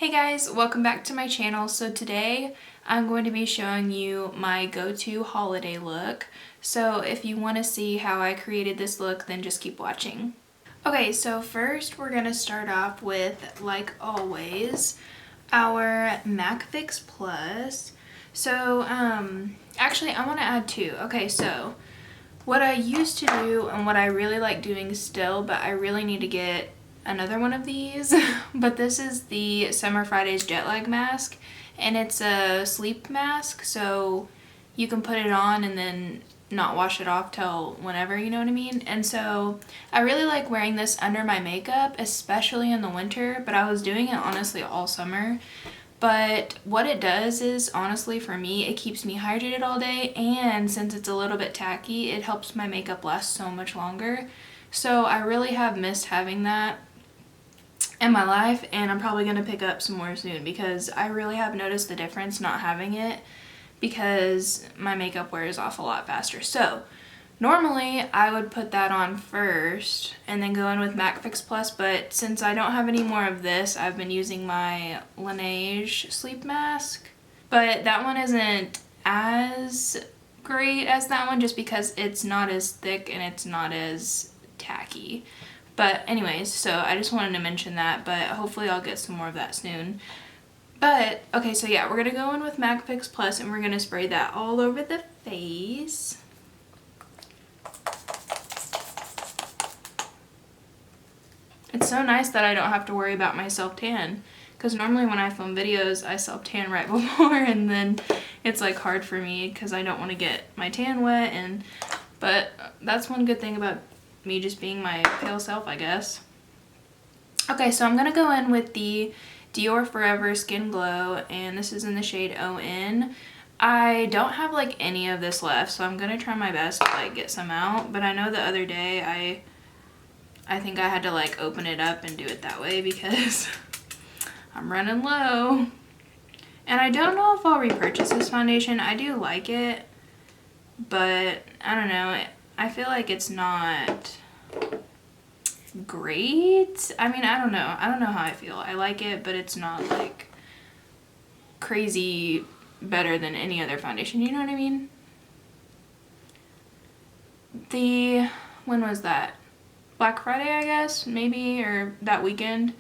Hey guys, welcome back to my channel. So today I'm going to be showing you my go-to holiday look. So if you want to see how I created this look, then just keep watching. Okay, so first we're going to start off with, like always, our MAC Fix Plus. So actually I want to add two. Okay, so what I used to do and what I really like doing still, but I really need to get another one of these, but this is the Summer Fridays jet lag mask, and it's a sleep mask, so you can put it on and then not wash it off till whenever, you know what I mean? And so I really like wearing this under my makeup, especially in the winter, but I was doing it honestly all summer. But what it does is, honestly, for me, it keeps me hydrated all day, and since it's a little bit tacky, it helps my makeup last so much longer. So I really have missed having that in my life, and I'm probably going to pick up some more soon because I really have noticed the difference not having it, because my makeup wears off a lot faster. So normally I would put that on first and then go in with MAC Fix Plus, but since I don't have any more of this, I've been using my Laneige sleep mask. But that one isn't as great as that one just because it's not as thick and it's not as tacky. But anyways, so I just wanted to mention that, but hopefully I'll get some more of that soon. But, okay, so yeah, we're going to go in with MAC Fix Plus and we're going to spray that all over the face. It's so nice that I don't have to worry about my self-tan, because normally when I film videos, I self-tan right before, and then it's like hard for me because I don't want to get my tan wet, but that's one good thing about me just being my pale self, I guess. Okay, so I'm going to go in with the Dior Forever Skin Glow, and this is in the shade ON. I don't have like any of this left, so I'm going to try my best to like get some out, but I know the other day I think I had to like open it up and do it that way because I'm running low. And I don't know if I'll repurchase this foundation. I do like it, but I don't know. I feel like it's not great. I mean, I don't know. I don't know how I feel. I like it, but it's not like crazy better than any other foundation. You know what I mean? When was that? Black Friday, I guess, maybe, or that weekend.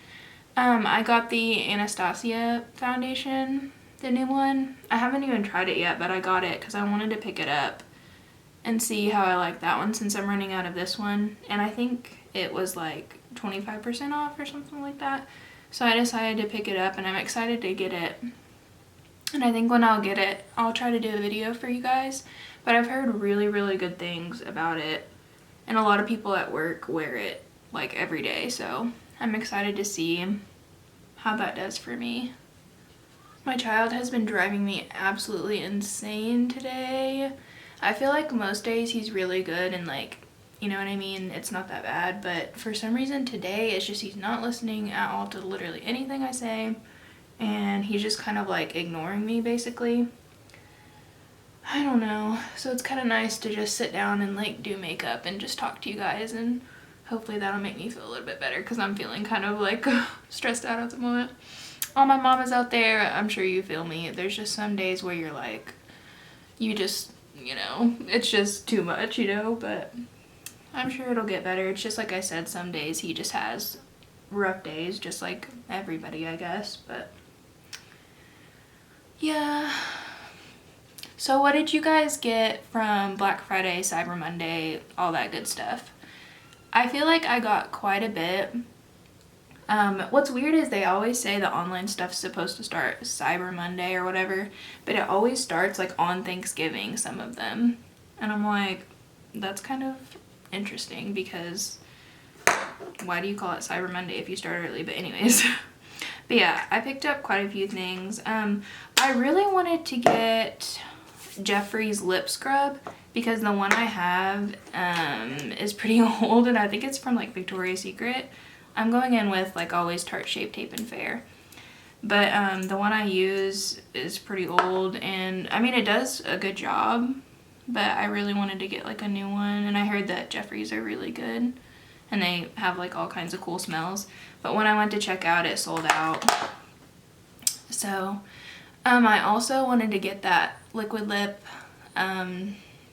I got the Anastasia foundation, the new one. I haven't even tried it yet, but I got it because I wanted to pick it up and see how I like that one since I'm running out of this one. And I think it was like 25% off or something like that. So I decided to pick it up and I'm excited to get it. And I think when I'll get it, I'll try to do a video for you guys. But I've heard really, really good things about it. And a lot of people at work wear it like every day. So I'm excited to see how that does for me. My child has been driving me absolutely insane today. I feel like most days he's really good and like, you know what I mean? It's not that bad, but for some reason today it's just he's not listening at all to literally anything I say, and he's just kind of like ignoring me basically. I don't know. So it's kind of nice to just sit down and like do makeup and just talk to you guys, and hopefully that'll make me feel a little bit better because I'm feeling kind of like stressed out at the moment. All my mamas out there, I'm sure you feel me. There's just some days where you're like, you just, you know, it's just too much, you know, but I'm sure it'll get better. It's just like I said, some days he just has rough days, just like everybody, I guess, but yeah. So what did you guys get from Black Friday, Cyber Monday, all that good stuff? I feel like I got quite a bit. What's weird is they always say the online stuff's supposed to start Cyber Monday or whatever, but it always starts like on Thanksgiving, some of them. And I'm like, that's kind of interesting because why do you call it Cyber Monday if you start early? But anyways, but yeah, I picked up quite a few things. I really wanted to get Jeffree's lip scrub because the one I have is pretty old and I think it's from like Victoria's Secret. I'm going in with like always Tarte Shape Tape and Fair, but the one I use is pretty old, and I mean it does a good job, but I really wanted to get like a new one, and I heard that Jeffree's are really good and they have like all kinds of cool smells, but when I went to check out it sold out. So I also wanted to get that liquid lip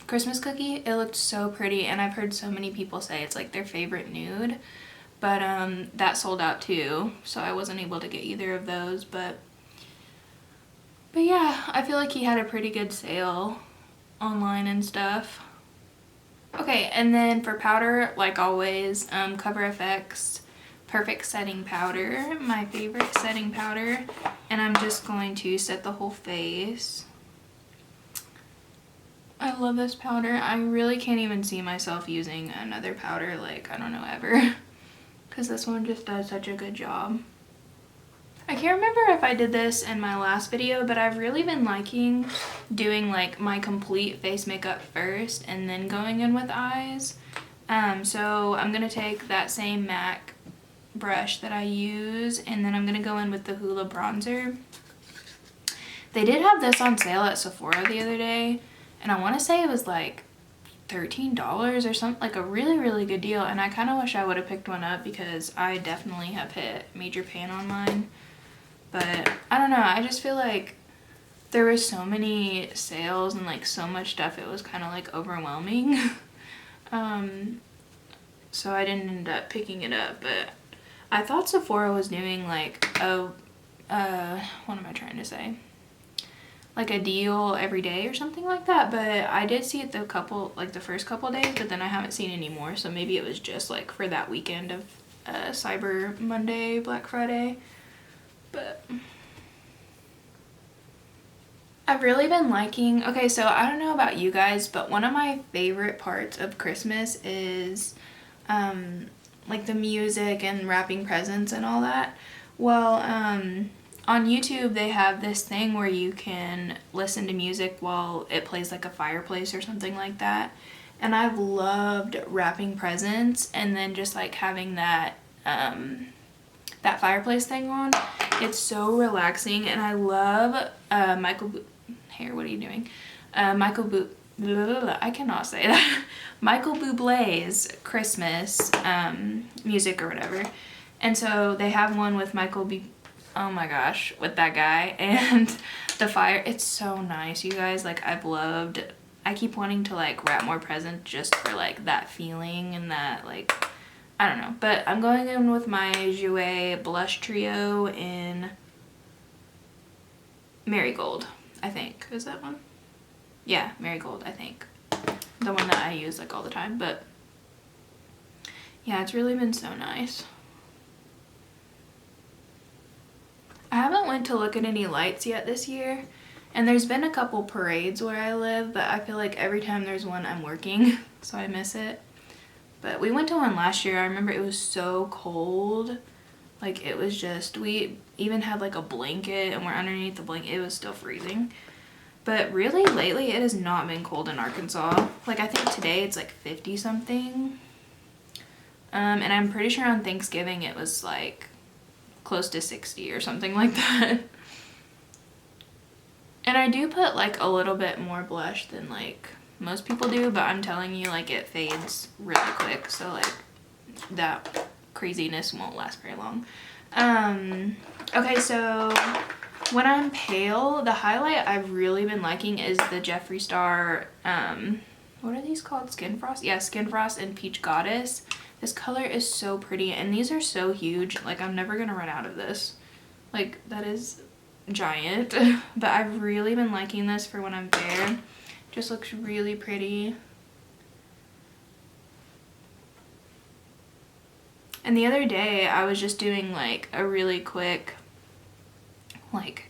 Christmas cookie. It looked so pretty, and I've heard so many people say it's like their favorite nude, but that sold out too, so I wasn't able to get either of those. But yeah, I feel like he had a pretty good sale online and stuff. Okay, and then for powder, like always, Cover FX Perfect Setting Powder, my favorite setting powder, and I'm just going to set the whole face. I love this powder. I really can't even see myself using another powder, like, I don't know, ever, because this one just does such a good job. I can't remember if I did this in my last video, but I've really been liking doing like my complete face makeup first and then going in with eyes. So I'm gonna take that same MAC brush that I use, and then I'm gonna go in with the Hoola bronzer. They did have this on sale at Sephora the other day, and I want to say it was like $13 or something, like a really good deal, and I kind of wish I would have picked one up because I definitely have hit major pan on mine. But I don't know, I just feel like there were so many sales and like so much stuff, it was kind of like overwhelming. So I didn't end up picking it up, but I thought Sephora was doing like a, what am I trying to say? Like a deal every day or something like that, but I did see it the first couple days, but then I haven't seen any more, so maybe it was just like for that weekend of Cyber Monday, Black Friday. But I've really been liking, okay, so I don't know about you guys, but one of my favorite parts of Christmas is like the music and wrapping presents and all that. Well, on YouTube they have this thing where you can listen to music while it plays like a fireplace or something like that, and I've loved wrapping presents and then just like having that that fireplace thing on. It's so relaxing, and I love what are you doing? I cannot say that. Michael Bublé's Christmas music or whatever. And so they have one with oh my gosh, with that guy and the fire. It's so nice, you guys. Like, I keep wanting to like wrap more presents just for like that feeling and that, like, I don't know. But I'm going in with my Jouer blush trio in Marigold, I think. Is that one? Yeah, Marigold, I think. The one that I use like all the time. But yeah, it's really been so nice. I haven't went to look at any lights yet this year, and there's been a couple parades where I live, but I feel like every time there's one I'm working, so I miss it. But we went to one last year. I remember it was so cold. Like, it was just, we even had like a blanket and we're underneath the blanket. It was still freezing. But really lately it has not been cold in Arkansas. Like, I think today it's like 50 something. And I'm pretty sure on Thanksgiving it was like close to 60 or something like that. And I do put like a little bit more blush than like most people do, but I'm telling you, like, it fades really quick, so like that craziness won't last very long. Okay, so when I'm pale, the highlight I've really been liking is the Jeffree Star, what are these called? Skin Frost? Yeah, Skin Frost and Peach Goddess. This color is so pretty, and these are so huge. Like, I'm never gonna run out of this. Like, that is giant. But I've really been liking this for when I'm fair. Just looks really pretty. And the other day I was just doing like a really quick like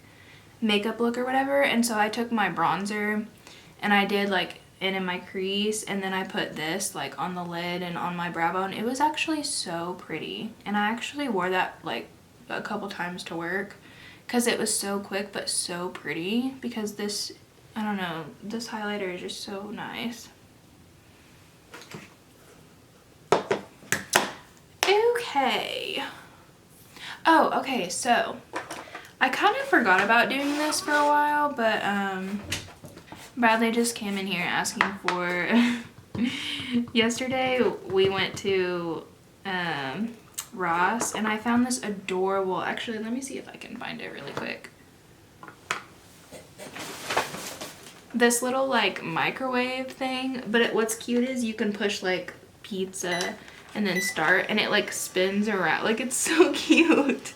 makeup look or whatever, and so I took my bronzer and I did like in my crease, and then I put this like on the lid and on my brow bone. It was actually so pretty, and I actually wore that like a couple times to work because it was so quick but so pretty, because this, I don't know, this highlighter is just so nice. Okay. Oh, okay, so I kind of forgot about doing this for a while, but Bradley just came in here asking for yesterday we went to Ross, and I found this adorable, actually let me see if I can find it really quick. this little like microwave thing, but what's cute is you can push like pizza and then start, and it like spins around. Like, it's so cute.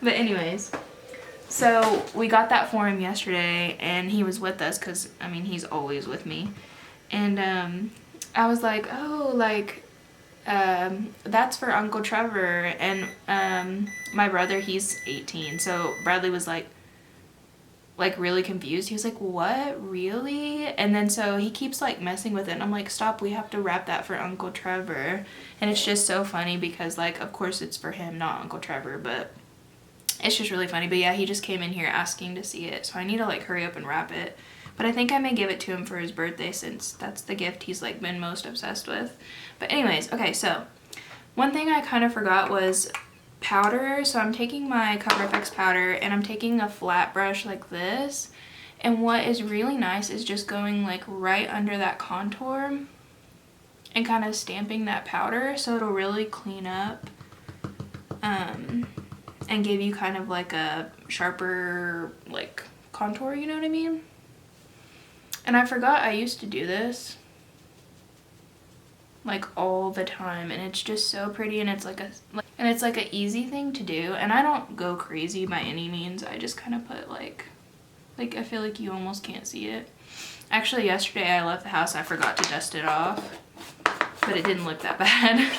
But anyways, so we got that for him yesterday, and he was with us because, I mean, he's always with me. And I was like, oh, like, that's for Uncle Trevor. And my brother, he's 18, so Bradley was like really confused. He was like, what, really? And then so he keeps like messing with it, and I'm like, stop, we have to wrap that for Uncle Trevor. And it's just so funny because, like, of course it's for him, not Uncle Trevor, but it's just really funny. But yeah, he just came in here asking to see it, so I need to like hurry up and wrap it. But I think I may give it to him for his birthday, since that's the gift he's like been most obsessed with. But anyways, okay, so one thing I kind of forgot was powder. So I'm taking my Cover FX powder, and I'm taking a flat brush like this, and what is really nice is just going like right under that contour and kind of stamping that powder, so it'll really clean up and give you kind of like a sharper like contour, you know what I mean? And I forgot I used to do this like all the time, and it's just so pretty, and it's like an easy thing to do. And I don't go crazy by any means. I just kind of put like I feel like you almost can't see it. Actually, yesterday I left the house, I forgot to dust it off, but it didn't look that bad.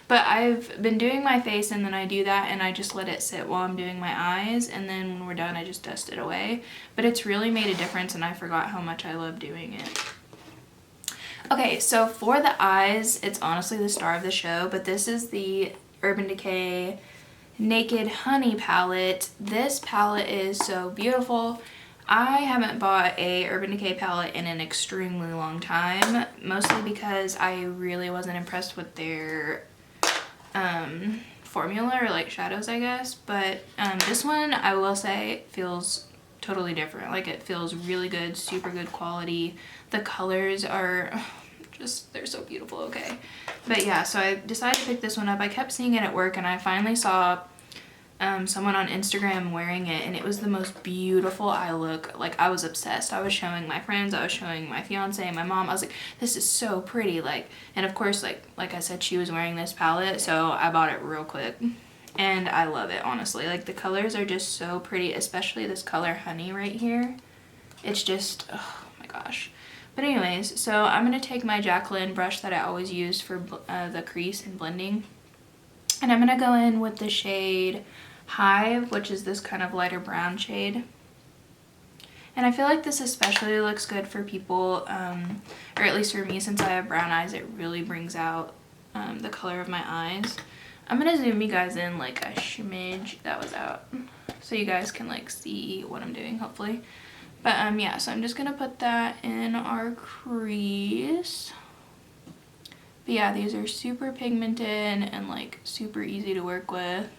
But I've been doing my face, and then I do that and I just let it sit while I'm doing my eyes, and then when we're done I just dust it away. But it's really made a difference, and I forgot how much I love doing it. Okay, so for the eyes, it's honestly the star of the show, but this is the Urban Decay Naked Honey palette. This palette is so beautiful. I haven't bought a Urban Decay palette in an extremely long time, mostly because I really wasn't impressed with their formula, or like shadows, I guess. But this one, I will say, feels totally different. Like, it feels really good, super good quality. The colors are just, they're so beautiful. Okay, but yeah, so I decided to pick this one up. I kept seeing it at work, and I finally saw someone on Instagram wearing it, and it was the most beautiful eye look. Like, I was obsessed. I was showing my friends, I was showing my fiance, my mom. I was like, this is so pretty. Like, and of course, like I said, she was wearing this palette, so I bought it real quick, and I love it, honestly. Like, the colors are just so pretty, especially this color Honey right here. It's just, oh my gosh. But anyways, so I'm gonna take my Jacqueline brush that I always use for the crease and blending, and I'm gonna go in with the shade Hive, which is this kind of lighter brown shade. And I feel like this especially looks good for people, or at least for me, since I have brown eyes. It really brings out the color of my eyes. I'm gonna zoom you guys in like a smidge. That was out, so you guys can like see what I'm doing, hopefully. But yeah, so I'm just gonna put that in our crease. But yeah, these are super pigmented and like super easy to work with.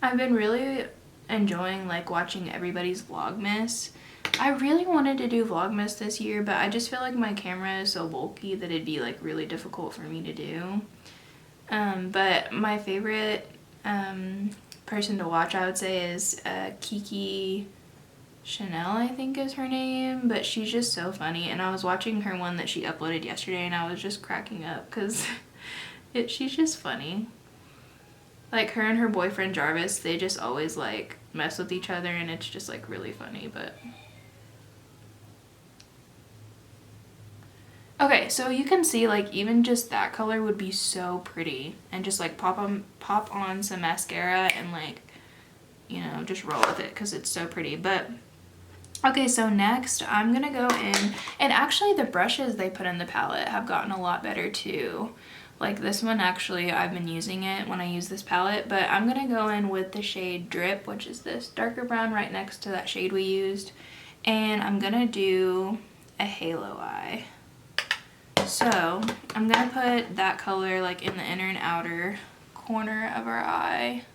I've been really enjoying like watching everybody's Vlogmas. I really wanted to do Vlogmas this year, but I just feel like my camera is so bulky that it'd be like really difficult for me to do. But my favorite person to watch, I would say, is Kiki Chanel, I think is her name, but she's just so funny. And I was watching her one that she uploaded yesterday, and I was just cracking up because she's just funny. Like, her and her boyfriend Jarvis, they just always like mess with each other, and it's just like really funny. But okay, so you can see like even just that color would be so pretty, and just like pop on some mascara and like, you know, just roll with it because it's so pretty. But okay, so next I'm gonna go in, and actually the brushes they put in the palette have gotten a lot better too. Like this one, actually, I've been using it when I use this palette, but I'm gonna go in with the shade Drip, which is this darker brown right next to that shade we used, and I'm gonna do a halo eye. So I'm gonna put that color like in the inner and outer corner of our eye.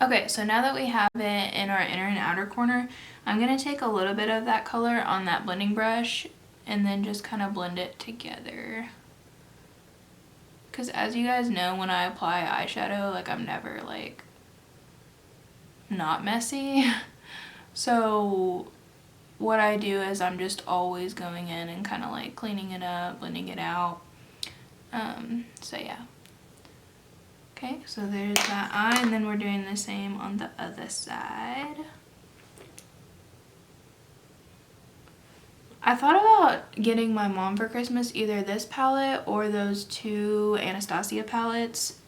Okay, so now that we have it in our inner and outer corner, I'm going to take a little bit of that color on that blending brush and then just kind of blend it together. Because as you guys know, when I apply eyeshadow, like I'm never like not messy. So what I do is I'm just always going in and kind of like cleaning it up, blending it out. So yeah. Okay, so there's that eye, and then we're doing the same on the other side. I thought about getting my mom for Christmas either this palette or those two Anastasia palettes.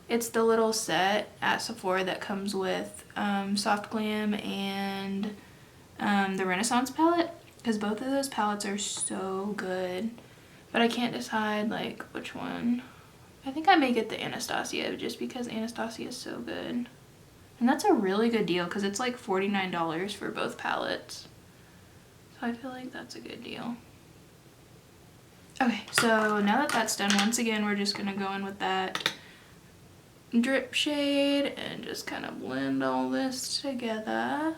It's the little set at Sephora that comes with Soft Glam and the Renaissance palette, because both of those palettes are so good. But I can't decide like which one. I think I may get the Anastasia just because Anastasia is so good. And that's a really good deal because it's like $49 for both palettes. So I feel like that's a good deal. Okay, so now that that's done, once again, we're just going to go in with that drip shade and just kind of blend all this together.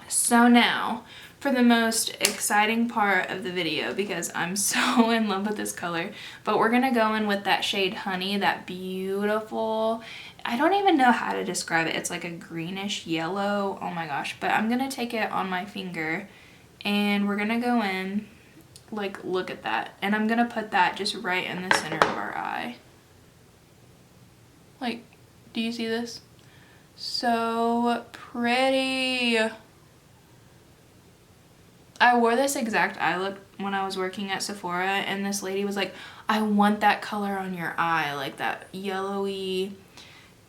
So now, for the most exciting part of the video, because I'm so in love with this color, but we're gonna go in with that shade Honey, that beautiful, I don't even know how to describe it. It's like a greenish yellow, oh my gosh. But I'm gonna take it on my finger and we're gonna go in, like look at that. And I'm gonna put that just right in the center of our eye. Like, do you see this? So pretty. I wore this exact eye look when I was working at Sephora, and this lady was like, I want that color on your eye, like that yellowy,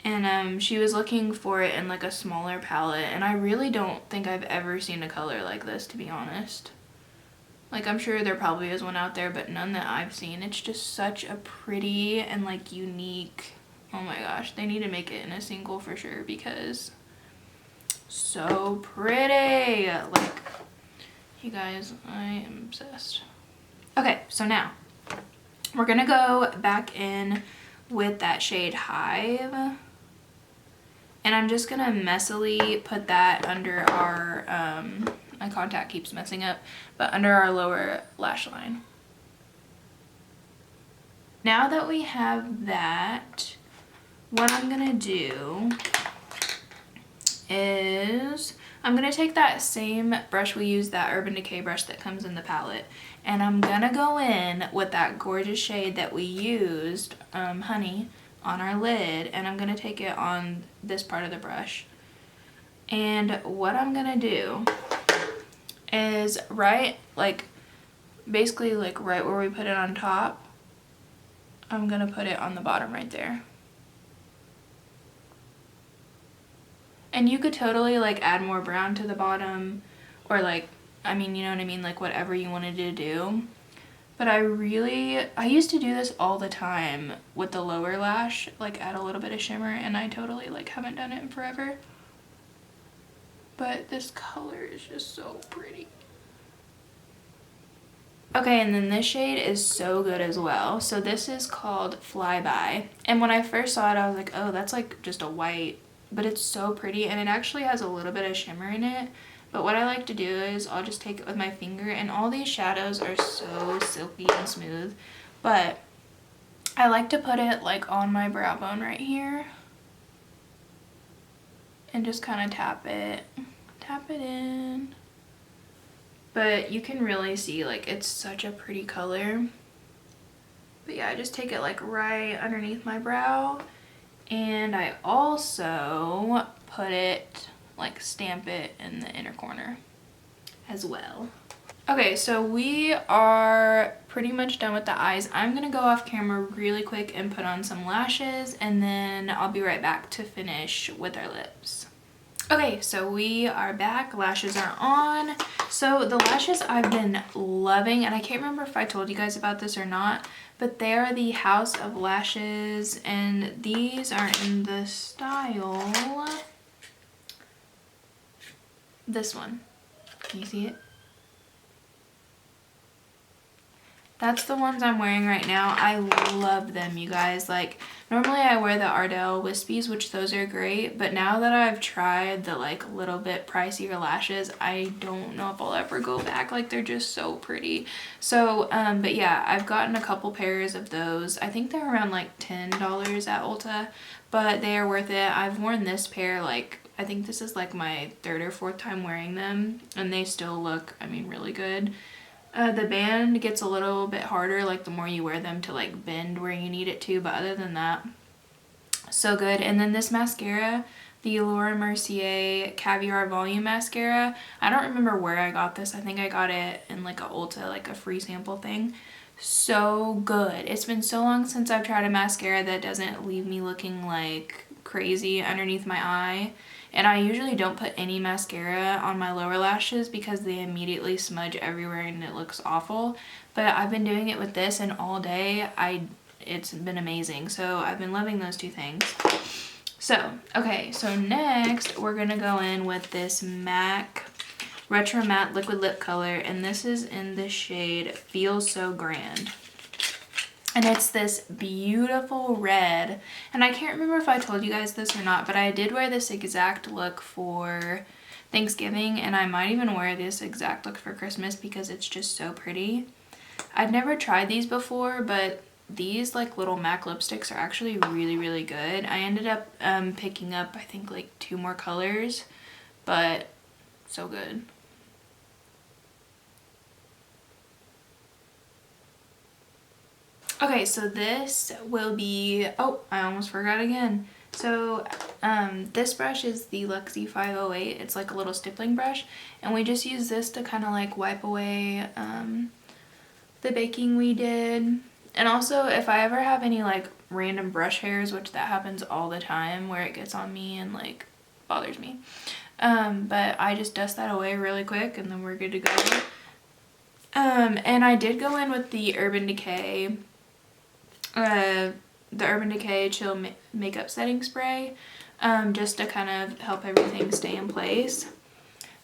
and she was looking for it in like a smaller palette, and I really don't think I've ever seen a color like this, to be honest. Like, I'm sure there probably is one out there, but none that I've seen. It's just such a pretty and like unique, oh my gosh, they need to make it in a single for sure, because so pretty. Like, you guys, I am obsessed. Okay, so now we're gonna go back in with that shade Hive, and I'm just gonna messily put that under our, my contact keeps messing up, but under our lower lash line. Now that we have that, what I'm gonna do is I'm gonna take that same brush we used, that Urban Decay brush that comes in the palette, and I'm gonna go in with that gorgeous shade that we used, Honey, on our lid, and I'm gonna take it on this part of the brush. And what I'm gonna do is basically right where we put it on top, I'm gonna put it on the bottom right there. And you could totally like add more brown to the bottom, or like, I mean, you know what I mean, like whatever you wanted to do. But I used to do this all the time with the lower lash, like add a little bit of shimmer, and I totally like haven't done it in forever. But this color is just so pretty. Okay, and then this shade is so good as well. So this is called Flyby. And when I first saw it, I was like, oh, that's like just a white, but it's so pretty, and it actually has a little bit of shimmer in it. But what I like to do is I'll just take it with my finger, and all these shadows are so silky and smooth, but I like to put it like on my brow bone right here and just kind of tap it in. But you can really see like it's such a pretty color. But yeah, I just take it like right underneath my brow, and I also put it, like stamp it in the inner corner as well. Okay, so we are pretty much done with the eyes. I'm gonna go off camera really quick and put on some lashes, and then I'll be right back to finish with our lips. Okay, so we are back, lashes are on. So the lashes I've been loving, and I can't remember if I told you guys about this or not, but they are the House of Lashes, and these are in the style, this one. Can you see it? That's the ones I'm wearing right now. I love them, you guys. Like, normally I wear the Ardell Wispies, which those are great, but now that I've tried the like little bit pricier lashes, I don't know if I'll ever go back. Like, they're just so pretty. So, but yeah, I've gotten a couple pairs of those. I think they're around like $10 at Ulta, but they are worth it. I've worn this pair, like, I think this is like my third or fourth time wearing them, and they still look, I mean, really good. The band gets a little bit harder, like the more you wear them, to like bend where you need it to, but other than that, so good. And then this mascara, the Laura Mercier Caviar Volume Mascara, I don't remember where I got this. I think I got it in like a Ulta, like a free sample thing. So good. It's been so long since I've tried a mascara that doesn't leave me looking like crazy underneath my eye. And I usually don't put any mascara on my lower lashes because they immediately smudge everywhere and it looks awful. But I've been doing it with this, and all day it's been amazing. So I've been loving those two things. So, okay, so next we're gonna go in with this MAC Retro Matte Liquid Lip Color, and this is in the shade Feels So Grand. And it's this beautiful red, and I can't remember if I told you guys this or not, but I did wear this exact look for Thanksgiving, and I might even wear this exact look for Christmas because it's just so pretty. I'd never tried these before, but these like little MAC lipsticks are actually really, really good. I ended up picking up, I think, like 2 more colors, but so good. Okay, so this will be, oh, I almost forgot again. So this brush is the Luxie 508. It's like a little stippling brush, and we just use this to kind of like wipe away the baking we did. And also, if I ever have any like random brush hairs, which that happens all the time, where it gets on me and like bothers me, but I just dust that away really quick and then we're good to go. And I did go in with the Urban Decay Chill Makeup Setting Spray, just to kind of help everything stay in place.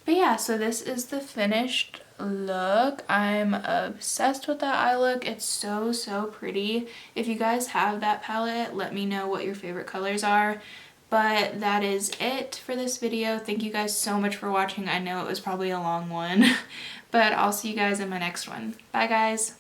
But yeah, so this is the finished look. I'm obsessed with that eye look. It's so, so pretty. If you guys have that palette, let me know what your favorite colors are. But that is it for this video. Thank you guys so much for watching. I know it was probably a long one, but I'll see you guys in my next one. Bye, guys.